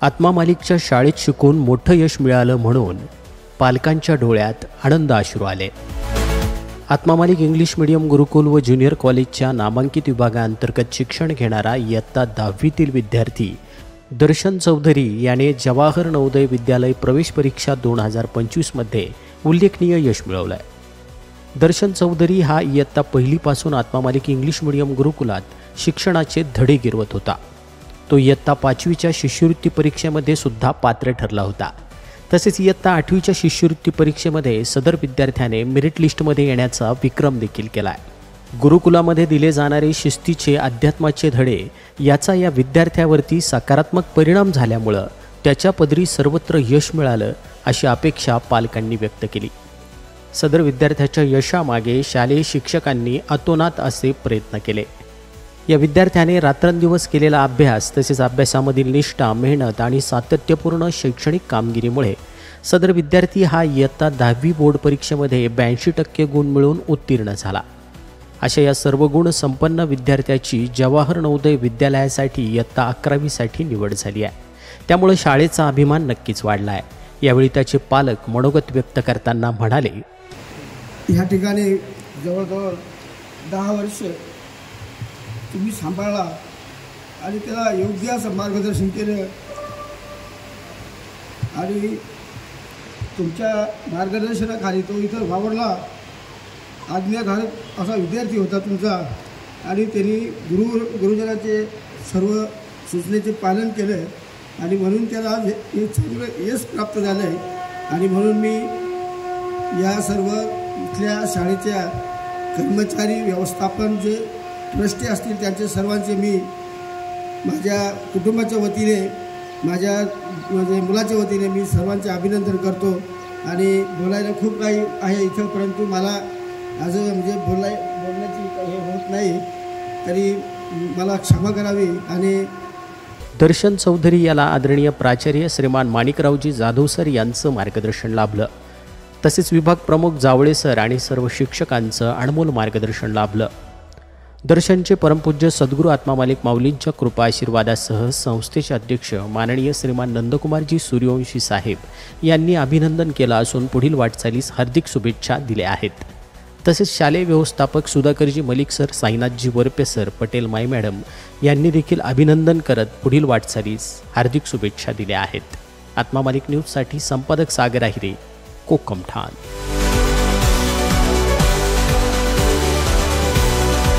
आत्मा मालिकच्या शाळेत शिकून मोठं यश मिळालं म्हणून पालकांच्या डोळ्यात आनंद अश्रू आले। आत्मा मालिक इंग्लिश मीडियम गुरुकुल व ज्युनियर कॉलेजच्या नामांकित विभागाअंतर्गत शिक्षण घेणारा इयत्ता 10वीतील विद्यार्थी दर्शन चौधरी याने जवाहर नवोदय विद्यालय प्रवेश परीक्षा 2025 मध्ये उल्लेखनीय यश मिळवलं आहे। दर्शन चौधरी हा इयत्ता पहिलीपासून आत्मा मालिक इंग्लिश मीडियम गुरुकुलात शिक्षणाचे धडे गिरवत होता। तो इयत्ता 5वीच्या शिष्यवृत्ती परीक्षेमध्ये सुद्धा पात्र ठरला होता। तसेच इयत्ता 8वीच्या शिष्यवृत्ती परीक्षेमध्ये सदर विद्यार्थ्याने मेरिट लिस्टमध्ये येण्याचा विक्रम देखील केलाय। गुरुकुलामध्ये दिले जाणारे शिस्तीचे अध्यात्माचे धडे याचा या विद्यार्थ्यावरती सकारात्मक परिणाम झाल्यामुळे त्याच्या पदरी सर्वत्र यश मिळालं अशी अपेक्षा पालकांनी व्यक्त केली। सदर विद्यार्थ्याच्या यशामागे शालेय शिक्षकांनी अतोनात असे प्रयत्न केले। या विद्यार्थ्याने रात्रंदिवस केलेला अभ्यास तसेच अभ्यासामधील निष्ठा, मेहनत आणि सातत्यपूर्ण शैक्षणिक कामगिरीमुळे सदर विद्यार्थी हा इयत्ता 10वी बोर्ड परीक्षेमध्ये 82% गुण मिळवून उत्तीर्ण झाला। अशा या सर्व गुण संपन्न विद्यार्थ्याची जवाहर नवोदय विद्यालयासाठी इयत्ता 11वीसाठी निवड झाली आहे। त्यामुळे शाळेचा अभिमान नक्कीच वाढला आहे। यावेळी त्याचे पालक मनोगत व्यक्त करताना म्हणाले, या ठिकाणी जवळजवळ 10 वर्ष तुम्ही सांभाळला आणि त्याला योग्य असं मार्गदर्शन केलं आणि तुमच्या मार्गदर्शनाखाली तो इथं वावरला। आज्ञाधारक असा विद्यार्थी होता तुमचा आणि त्यांनी गुरुजनाचे सर्व सूचनेचे पालन केलं आणि म्हणून त्याला हे चांगलं यश प्राप्त झालं आहे। आणि म्हणून मी या सर्व इथल्या शाळेच्या कर्मचारी, व्यवस्थापन, जे ट्रस्टी असतील त्यांचे सर्वांचे मी माझ्या कुटुंबाच्या वतीने, माझ्या मुलाच्या वतीने मी सर्वांचे अभिनंदन करतो। आणि बोलायला खूप काही आहे इथं, परंतु मला आज बोलण्याची काही होत नाही, तरी मला क्षमा करावी। आणि दर्शन चौधरी याला आदरणीय प्राचार्य श्रीमान माणिकरावजी जाधव सर यांचं मार्गदर्शन लाभलं। तसेच विभाग प्रमुख जावळे सर आणि सर्व शिक्षकांचं अनमोल मार्गदर्शन लाभलं। दर्शनचे परमपूज्य सद्गुरू आत्मा मालिक माऊलींच्या कृपा आशीर्वादासह संस्थेचे अध्यक्ष माननीय श्रीमान नंदकुमारजी सूर्यवंशी साहेब यांनी अभिनंदन केलं असून पुढील वाटचालीस हार्दिक शुभेच्छा दिल्या आहेत। तसेच शालेय व्यवस्थापक सुधाकरजी मलिक सर, साईनाथजी वरपे सर, पटेल माई मॅडम यांनी देखील अभिनंदन करत पुढील वाटचालीस हार्दिक शुभेच्छा दिल्या आहेत। आत्मा मालिक न्यूजसाठी संपादक सागर आहिरे, कोकम ठाण।